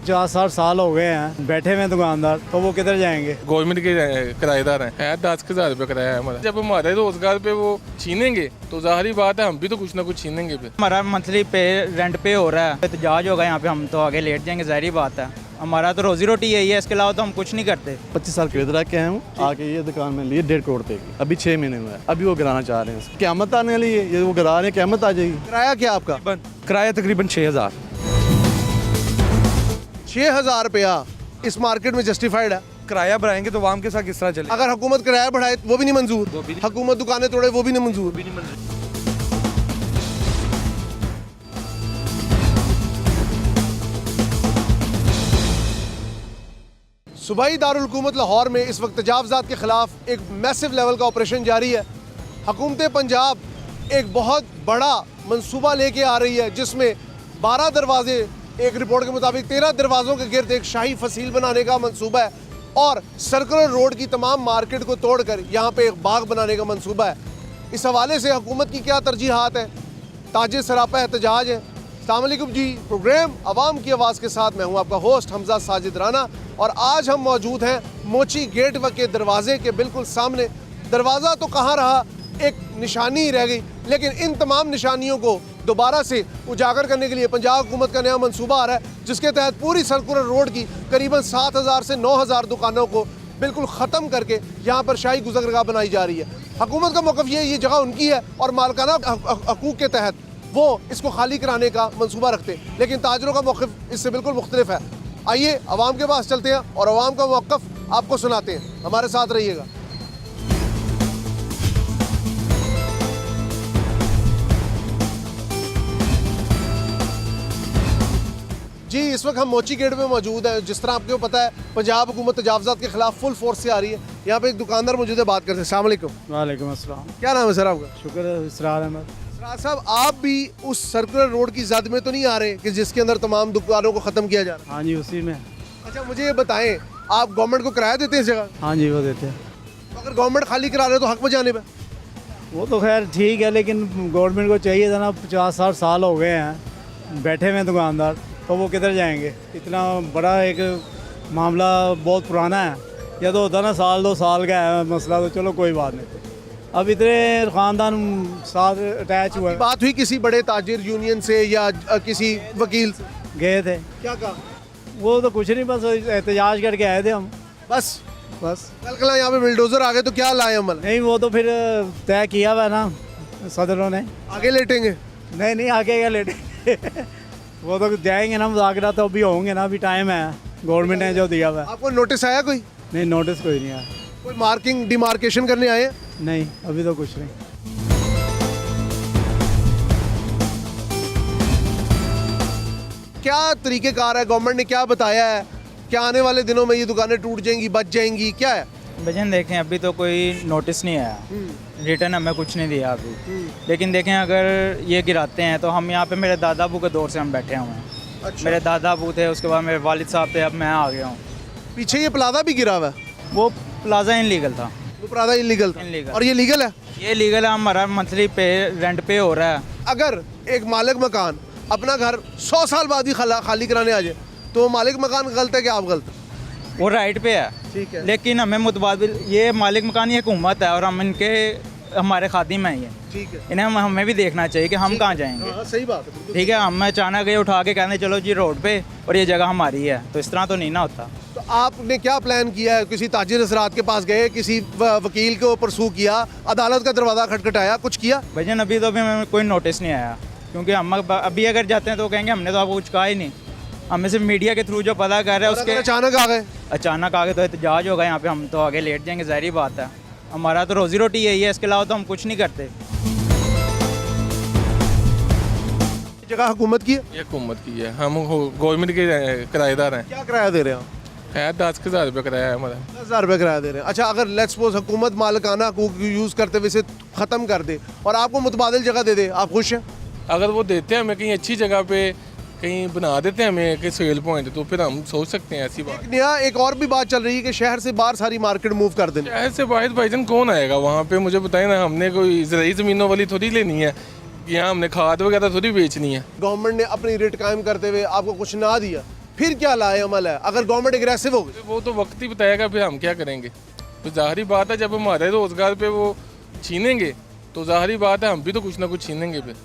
50-60 साल हो गए हैं बैठे हुए दुकानदार, तो वो किधर जाएंगे। गवर्नमेंट के किराएदार हैं 10,000 रुपये किराया है हमारा। जब हमारे रोजगार पे वो छीनेंगे तो जाहिर बात है हम भी तो कुछ ना कुछ छीनेंगे फिर। हमारा मंथली पे रेंट पे हो रहा है, एहतजाज होगा यहाँ पे, हम तो आगे लेट जाएंगे, जाहिर बात है। हमारा तो रोजी रोटी यही है, इसके अलावा तो हम कुछ नहीं करते। 25 साल खरीद के आया हूँ, आके ये दुकान में लिए 1.5 करोड़ देगी, अभी 6 महीने हुआ है, अभी वो गिराना चाह रहे हैं। क़यामत आने वाली है, ये वो गिरा रहे हैं, क़यामत आ जाएगी। किराया क्या आपका? किराया तकरीबन 6,000। 6,000 रुपया इस मार्केट में जस्टिफाइड है? किराया बढ़ाएंगे तो आवाम के साथ किस तरह चले। अगर हुकूमत किराया बढ़ाए वो भी नहीं मंजूर, हुकूमत दुकानें तोड़े वो भी नहीं मंजूर। सूबाई दारुल हुकूमत लाहौर में इस वक्त तजावज़ात के ख़िलाफ़ एक मैसिव लेवल का ऑपरेशन जारी है। हुकूमत पंजाब एक बहुत बड़ा मंसूबा लेके आ रही है जिसमें 12 दरवाजे, एक रिपोर्ट के मुताबिक 13 दरवाज़ों के गिर्द एक शाही फसील बनाने का मंसूबा है और सर्कुलर रोड की तमाम मार्केट को तोड़कर यहाँ पे एक बाग बनाने का मंसूबा है। इस हवाले से हुकूमत की क्या तरजीहात है, ताजे सरापा एहतजाज है। अस्सलाम वालेकुम जी, प्रोग्राम आवाम की आवाज़ के साथ मैं हूँ आपका होस्ट हमजा साजिद राना और आज हम मौजूद हैं मोची गेट के दरवाजे के बिल्कुल सामने। दरवाज़ा तो कहाँ रहा, एक निशानी ही रह गई, लेकिन इन तमाम निशानियों को दोबारा से उजागर करने के लिए पंजाब हुकूमत का नया मंसूबा आ रहा है जिसके तहत पूरी सर्कुलर रोड की करीबन 7,000 से 9,000 दुकानों को बिल्कुल ख़त्म करके यहाँ पर शाही गुज़रगाह बनाई जा रही है। हुकूमत का मौक़िफ़ ये जगह उनकी है और मालकाना हकूक़ के तहत वो इसको खाली कराने का मंसूबा रखते हैं, लेकिन ताजरों का मौक़िफ़ इससे बिल्कुल मुख्तलिफ है। आइए आवाम के पास चलते हैं और आवाम का मौक़िफ़ आपको सुनाते हैं, हमारे साथ रहिएगा। जी, इस वक्त हम मोची गेट में मौजूद हैं। जिस तरह आपको पता है पंजाब हुकूमत तजावज़ात के खिलाफ फुल फोर्स से आ रही है। यहाँ पे एक दुकानदार मौजूद है, बात करते हैं। अस्सलाम वालेकुम। वालेकुम अस्सलाम। क्या नाम है सर आपका? शुक्र है, इसरार अहमद। इसरार साहब, आप भी उस सर्कुलर रोड की जद में तो नहीं आ रहे कि जिसके अंदर तमाम दुकानों को ख़त्म किया जा रहा है? हाँ जी, उसी में। अच्छा, मुझे ये बताएं, आप गवर्नमेंट को किराया देते हैं इस जगह? हाँ जी, वो देते हैं। तो अगर गवर्नमेंट खाली करा रहे तो हक में जाने पे? वो तो खैर ठीक है, लेकिन गवर्नमेंट को चाहिए था ना, 50-60 साल हो गए हैं बैठे हुए दुकानदार, तो वो किधर जाएंगे। इतना बड़ा एक मामला बहुत पुराना है, या तो होता ना साल 2 साल का है मसला तो चलो कोई बात नहीं। अब इतने ख़ानदान साथ अटैच हुआ है। बात हुई किसी बड़े ताजिर यूनियन से या किसी वकील से? गए थे, क्या कहा? वो तो कुछ नहीं, बस एहतजाज करके आए थे हम, बस बस। यहाँ पे बिल्डोजर आ गए तो क्या लाए अमल? नहीं, वो तो फिर तय किया हुआ है ना सदरों ने। आगे लेटेंगे? नहीं, आगे क्या लेटे वो तो जाएंगे ना, मुज़ाकरा तो अभी होंगे ना, अभी टाइम है, गवर्नमेंट ने जो दिया हुआ है। आपको नोटिस आया कोई? नहीं, नोटिस कोई नहीं आया। कोई मार्किंग डिमार्केशन करने आए? नहीं, अभी तो कुछ नहीं। क्या तरीक़ेकार है, गवर्नमेंट ने क्या बताया है, क्या आने वाले दिनों में ये दुकानें टूट जाएंगी, बच जाएंगी, क्या है? भजन देखें, अभी तो कोई नोटिस नहीं आया, रिटर्न हमें कुछ नहीं दिया अभी। लेकिन देखें, अगर ये गिराते हैं तो हम यहाँ पे मेरे दादा अबू के दौर से हम बैठे हुए हैं। अच्छा। मेरे दादा अबू थे, उसके बाद मेरे वालिद साहब थे, अब मैं आ गया हूँ। पीछे ये प्लाजा भी गिरा हुआ है? वो प्लाजा इनलीगल था। वो प्लाजा इलीगल था? इनलीगल। और ये लीगल है? ये लीगल है, हमारा मंथली पे रेंट पे हो रहा है। अगर एक मालिक मकान अपना घर 100 साल बाद ही खाली कराने आ जाए तो वो मालिक मकान गलत है कि आप गलत? वो राइट पे है, ठीक है। लेकिन हमें मुतबादिल, ये मालिक मकान ये हुकूमत है और हम इनके हमारे खादिम हैं ये, ठीक है। इन्हें हमें भी देखना चाहिए कि हम कहाँ जाएंगे। हाँ, सही बात है, बिल्कुल। ठीक है, हम अचानक ये उठा के कहते चलो जी रोड पे और ये जगह हमारी है, तो इस तरह तो नहीं ना होता। तो आपने क्या प्लान किया है? किसी ताजिर असरात के पास गए, किसी वकील को परसू किया, अदालत का दरवाज़ा खटखटाया, कुछ किया? भजन अभी तो हमें कोई नोटिस नहीं आया, क्योंकि हम अभी अगर जाते हैं तो कहेंगे हमने तो आपको कुछ कहा ही नहीं। हमें सिर्फ मीडिया के थ्रू जो पता कर रहे हैं उसके अचानक आ गए? अचानक आगे तो एहतजाज होगा यहाँ पे, हम तो आगे लेट जाएंगे, जाहिर बात है। हमारा तो रोजी रोटी यही है, इसके अलावा तो हम कुछ नहीं करते। जगह हुकूमत की है? ये हुकूमत की है, हम गवर्नमेंट के किराएदार हैं। क्या किराया दे रहे हैं? है 10,000 रुपये किराया है हमारा। 10,000 रुपये किराया दे रहे हैं। अच्छा, अगर लेट्स सपोज हुकूमत मालिकाना को यूज़ करते हुए इसे ख़त्म कर दे और आपको मुतबादिल जगह दे दे, आप खुश हैं? अगर वो देते हैं हमें कहीं अच्छी जगह पे, कहीं बना देते हैं हमें कि सेल पॉइंट, तो फिर हम सोच सकते हैं ऐसी बात। एक और भी बात चल रही है कि शहर से बाहर सारी मार्केट मूव कर देनी। शहर से बाहर भाईजान कौन आएगा वहाँ पे, मुझे बताए ना, हमने कोई ज़रूरी ज़मीनों वाली थोड़ी लेनी है, यहाँ हमने खाद वगैरह थोड़ी बेचनी है। गवर्नमेंट ने अपनी रेट कायम करते हुए आपको कुछ ना दिया फिर क्या लाए अमल है अगर गवर्नमेंट एग्रेसिव हो गई? वो तो वक्त ही बताएगा फिर हम क्या करेंगे। तो जाहिर बात है जब हमारे रोजगार पे वो छीनेंगे तो जाहिर बात है हम भी तो कुछ ना कुछ छीनेंगे फिर।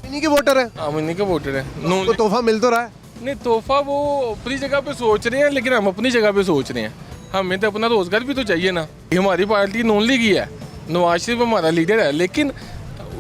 इन्हीं के वोटर है, हम इन्हीं के वोटर हैं। उनको तोहफा मिल तो रहा है। नहीं, तोहफा वो अपनी जगह पे सोच रहे हैं, लेकिन हम अपनी जगह पे सोच रहे हैं। हमें तो अपना रोजगार भी तो चाहिए ना। हमारी पार्टी नॉन लीग ही है, नवाज शरीफ हमारा लीडर है, लेकिन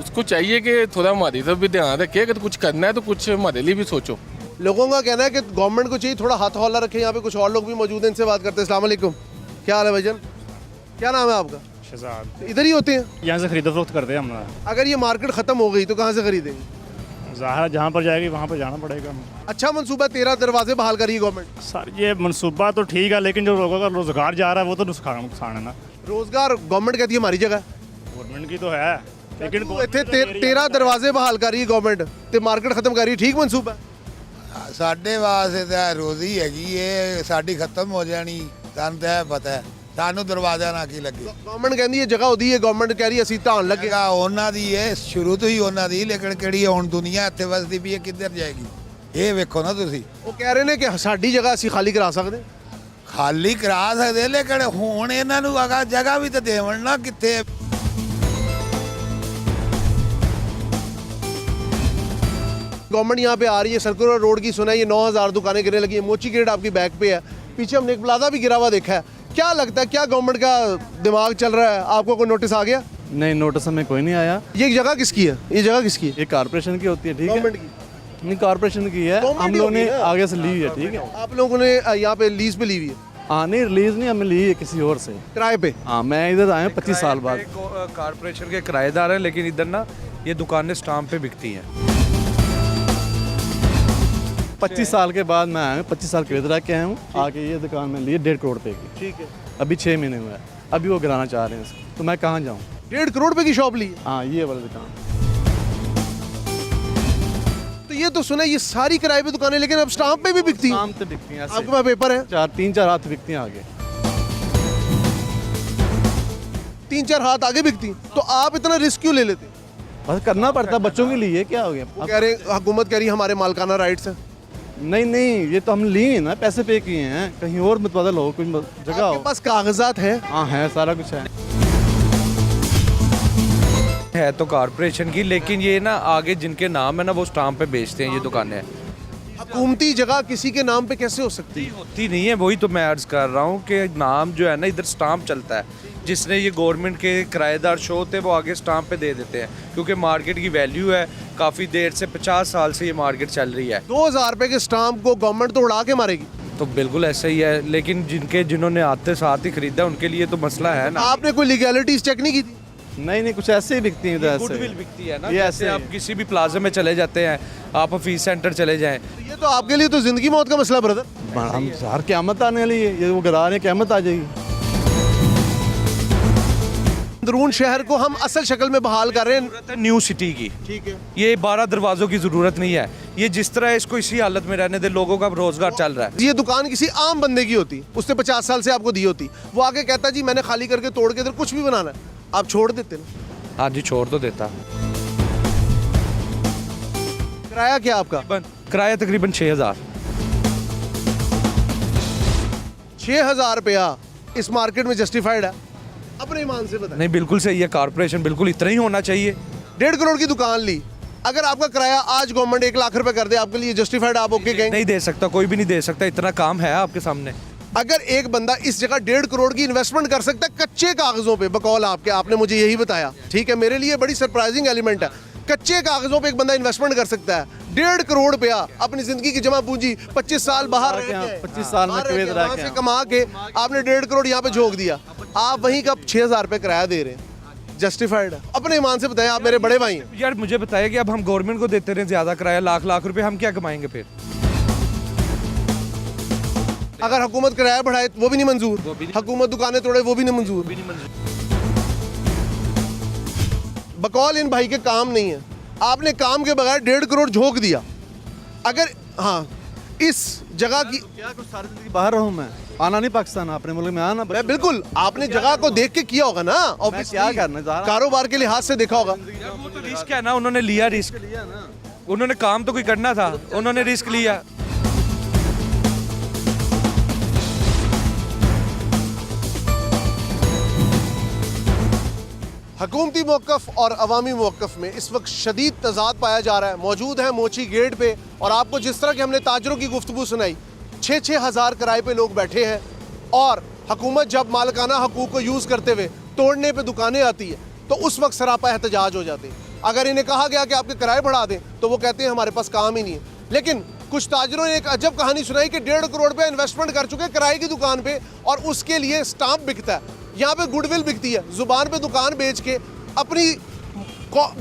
उसको चाहिए कि थोड़ा हमारी तरफ भी ध्यान रखे। अगर कुछ करना है तो कुछ हमारे लिए भी सोचो। लोगों का कहना है कि गवर्नमेंट को चाहिए थोड़ा हाथ हौला रखे। यहाँ पे कुछ और लोग भी मौजूद हैं, इनसे बात करते हैं। अस्सलाम वालेकुम, क्या हाल है भाईजान? क्या नाम है आपका? शहजाद इधर ही होते हैं? यहाँ से खरीदो फरोख्त करते हैं हम। अगर ये मार्केट खत्म हो गई तो कहाँ से खरीदेंगे? ज़ाहिर जहाँ पर जाएगी वहाँ पर जाना पड़ेगा। अच्छा मनसूबा 13 दरवाजे बहाल करिए गवर्नमेंट। सर ये मनसूबा तो ठीक है, लेकिन जो लोगों का रोजगार जा रहा है वो तो नुकसान है ना। रोजगार गवर्नमेंट कहती है हमारी जगह, गवर्नमेंट की तो है, लेकिन ਇੱਥੇ 13 ਦਰਵਾਜ਼ੇ ਬਹਾਲ ਕਰ ਰਹੀ ਹੈ ਗਵਰਨਮੈਂਟ ਤੇ ਮਾਰਕੀਟ ਖਤਮ ਕਰ ਰਹੀ ਹੈ। ਠੀਕ ਮਨਸੂਬਾ ਹੈ? ਸਾਡੇ ਵਾਸਤੇ ਤਾਂ ਰੋਜ਼ੀ ਹੈਗੀ ਏ, ਸਾਡੀ ਖਤਮ ਹੋ ਜਾਣੀ ਸਾਨੂੰ ਤਾਂ ਇਹ ਪਤਾ ਹੈ। ਸਾਨੂੰ ਦਰਵਾਜ਼ਾ ਨਾ ਕੀ ਲੱਗੇ। ਗਵਰਨਮੈਂਟ ਕਹਿੰਦੀ ਹੈ ਜਗ੍ਹਾ ਉਹਦੀ ਹੈ, ਗਵਰਨਮੈਂਟ ਕਹਿ ਰਹੀ ਹੈ ਅਸੀਂ ਢਾਣ ਲੱਗੇ। ਜਗ੍ਹਾ ਉਹਨਾਂ ਦੀ ਏ, ਸ਼ੁਰੂ ਤੋਂ ਹੀ ਉਹਨਾਂ ਦੀ, ਲੇਕਿਨ ਕਿਹੜੀ ਹੁਣ ਦੁਨੀਆ ਇੱਥੇ ਵਸਦੀ ਵੀ ਹੈ, ਕਿੱਧਰ ਜਾਏਗੀ ਇਹ ਵੇਖੋ ਨਾ ਤੁਸੀਂ। ਉਹ ਕਹਿ ਰਹੇ ਨੇ ਕਿ ਸਾਡੀ ਜਗ੍ਹਾ ਅਸੀਂ ਖਾਲੀ ਕਰਾ ਸਕਦੇ। ਖਾਲੀ ਕਰਾ ਸਕਦੇ, ਲੇਕਿਨ ਹੁਣ ਇਹਨਾਂ ਨੂੰ ਅਗਾ ਜਗ੍ਹਾ ਵੀ ਤਾਂ ਦੇਵਣ ਨਾ ਕਿੱਥੇ। गवर्नमेंट यहाँ पे आ रही है, सर्कुलर रोड की सुना है, ये 9000 दुकानें गिरने लगी है। मोची ग्रेड आपकी बैक पे है, पीछे हमने एक प्लाजा भी गिरा हुआ देखा है। क्या लगता है क्या गवर्नमेंट का दिमाग चल रहा है? आपको कोई नोटिस आ गया? नहीं, नोटिस हमें कोई नहीं आया। ये जगह किसकी है? ये जगह किसकी है? ये कॉर्पोरेशन की होती है, ठीक है। गवर्नमेंट की? नहीं, कॉर्पोरेशन की है, हम लोगों ने आगे से ली है, ठीक है। आप लोगों ने यहाँ पे लीज पे ली हुई है? हाँ, नहीं रिलीज नहीं, हमने ली है किसी और से किराए पे। हाँ, मैं इधर आया हूँ 25 साल बाद। कारपोरेशन के किराएदार हैं, लेकिन इधर ना ये दुकानें स्टाम्प पे बिकती हैं। 25 साल के बाद मैं आया हूँ, 25 साल के इधर आके आया हूँ। आके ये दुकान में लिए 1.5 करोड़ पे की, ठीक है। अभी 6 महीने हुए हैं, अभी वो गिराना चाह रहे हैं इसको, तो मैं कहाँ जाऊँ? 1.5 करोड़ पे की शॉप ली है? हाँ, ये वाली दुकान। तो ये तो सुना ये सारी किराए पे दुकानें, लेकिन अब स्टाम्प पे भी बिकती है। शाम से बिकती हैं ऐसे। आपके पास पेपर है? 3-4 हाथ बिकती हैं आगे। 3-4 हाथ आगे बिकती हैं। तो आप इतना रिस्क क्यों ले लेते? बस करना पड़ता है, बच्चों के लिए क्या हो गया। वो कह रहे हैं हुकूमत कह रही है हमारे मालकाना राइट्स हैं। नहीं नहीं, ये तो हम लिए ना, पैसे पे किए हैं, कहीं और मत बदल हो, कुछ जगह आपके हो। पास कागजात है? हाँ है, सारा कुछ है तो कारपोरेशन की, लेकिन ये ना आगे जिनके नाम है ना वो स्टाम्प पे बेचते हैं ये दुकानें। हुकूमती जगह किसी के नाम पे कैसे हो सकती है? होती नहीं है, वही तो मैं अर्ज कर रहा हूँ कि नाम जो है ना इधर स्टाम्प चलता है। जिसने ये गवर्नमेंट के किराएदार शो होते हैं वो आगे स्टाम्प पे दे देते हैं, क्योंकि मार्केट की वैल्यू है। काफ़ी देर से 50 साल से ये मार्केट चल रही है। 2000 रुपए के स्टाम्प को गवर्नमेंट तो उड़ा के मारेगी। तो बिल्कुल ऐसा ही है, लेकिन जिन्होंने आते साथ ही खरीदा उनके लिए तो मसला है ना। आपने कोई लीगैलिटीज चेक नहीं की थी? नहीं नहीं, कुछ ऐसे ही बिकती हैं इधर ऐसे। गुडविल बिकती है ना, ये जैसे ऐसे आप किसी भी प्लाजा में चले जाते हैं, आप ऑफिस सेंटर चले जाएं, तो ये तो आपके लिए तो जिंदगी मौत का मसला ब्रदर। हम हर क़यामत आने वाली है, ये वो गिरा रहे हैं, क़यामत आ जाएगी। अंदरून शहर को हम असल शक्ल में बहाल कर रहे हैं। जरूरत है न्यू सिटी की। ठीक है। ये 12 दरवाजों की ज़रूरत नहीं है। ये जिस तरह है इसको इसी हालत में रहने दे, लोगों का रोजगार चल रहा है। ये दुकान किसी आम बंदे की होती, उसने 50 साल से आपको दी होती, वो आके कहता जी मैंने खाली करके तोड़ के इधर कुछ भी बनाना है, आप छोड़ देते ना। हाँ जी, छोड़ तो देता। किराया क्या आपका? किराया तकरीबन 6000। 6000 रुपया इस मार्केट में जस्टिफाइड है? अपने ईमान से बताएं। नहीं, बिल्कुल सही है, कारपोरेशन बिल्कुल इतना ही होना चाहिए। 1.5 करोड़ की दुकान ली, अगर आपका किराया आज गवर्नमेंट 1 लाख रुपए कर दे, आपके लिए जस्टिफाइड? आप ओके कहेंगे? नहीं दे सकता, कोई भी नहीं दे सकता, इतना काम है आपके सामने। अगर एक बंदा इस जगह 1.5 करोड़ की इन्वेस्टमेंट कर सकता है कच्चे कागजों पे, बकौल आपके, आपने मुझे यही बताया, ठीक है, मेरे लिए बड़ी सरप्राइजिंग एलिमेंट है। कच्चे कागजों पे एक बंदा इन्वेस्टमेंट कर सकता है 1.5 करोड़ रुपया, अपनी जिंदगी की जमा पूंजी 25 साल बाहर रह के, 25 साल में कुवैत रह वहाँ के से कमा के आपने 1.5 करोड़ यहाँ पे झोंक दिया, आप वहीं का 6000 रुपये किराया दे रहे हैं, जस्टिफाइड है? अपने ईमान से बताएं, आप मेरे बड़े भाई हैं। यार मुझे बताया कि अब हम गवर्नमेंट को देते रहे ज़्यादा किराया, लाख लाख रुपए, हम क्या कमाएंगे फिर? अगर हुकूमत किराया बढ़ाए वो भी नहीं मंजूर, हुकूमत दुकानें तोड़े वो भी नहीं मंजूर। बकौल इन भाई के काम नहीं है, आपने काम के बगैर 1.5 करोड़ झोंक दिया। अगर हाँ इस जगह की क्या कुछ सारी जिंदगी बाहर रहूँ मैं, आना नहीं पाकिस्तान, अपने मुल्क में आना। मैं बिल्कुल, आपने जगह को देख के किया होगा ना, ऑब्वियसली क्या करना चाह रहा? कारोबार के लिहाज से देखा होगा। वो तो रिस्क है ना, उन्होंने लिया रिस्क। उन्होंने काम तो कोई करना था, उन्होंने रिस्क लिया। हुकूमती मौक़िफ़ और अवामी मौक़िफ़ में इस वक्त शदीद तज़ाद पाया जा रहा है। मौजूद है मोची गेट पे और आपको जिस तरह के हमने ताजरों की गुफ्तगू सुनाई, 6-6 हज़ार किराए पे लोग बैठे हैं और हुकूमत जब मालिकाना हकूक़ को यूज़ करते हुए तोड़ने पे दुकानें आती है तो उस वक्त सरापा एहतजाज हो जाते हैं। अगर इन्हें कहा गया कि आपके किराए बढ़ा दें तो वो कहते हैं हमारे पास काम ही नहीं है। लेकिन कुछ ताजरों ने एक अजब कहानी सुनाई कि 1.5 करोड़ पे इन्वेस्टमेंट कर चुके किराए की दुकान पे और उसके लिए स्टाम्प बिकता है, यहाँ पे गुडविल बिकती है, ज़ुबान पे दुकान बेच के अपनी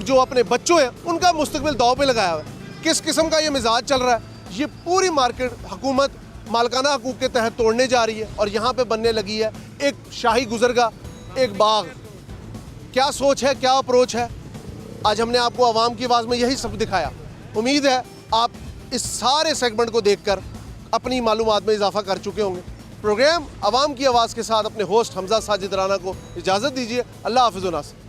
जो अपने बच्चों हैं उनका मुस्तकबिल दाव पे लगाया हुआ है। किस किस्म का ये मिजाज चल रहा है? ये पूरी मार्केट हुकूमत मालिकाना हकूक़ के तहत तोड़ने जा रही है और यहाँ पे बनने लगी है एक शाही गुजरगाह, एक बाग। क्या सोच है, क्या अप्रोच है? आज हमने आपको आवाम की आवाज़ में यही सब दिखाया। उम्मीद है आप इस सारे सेगमेंट को देखकर अपनी मालूमात में इजाफा कर चुके होंगे। प्रोग्राम आवाम की आवाज़ के साथ अपने होस्ट हमजा साजिद राना को इजाज़त दीजिए। अल्लाह हाफ़िज़ व नासिर।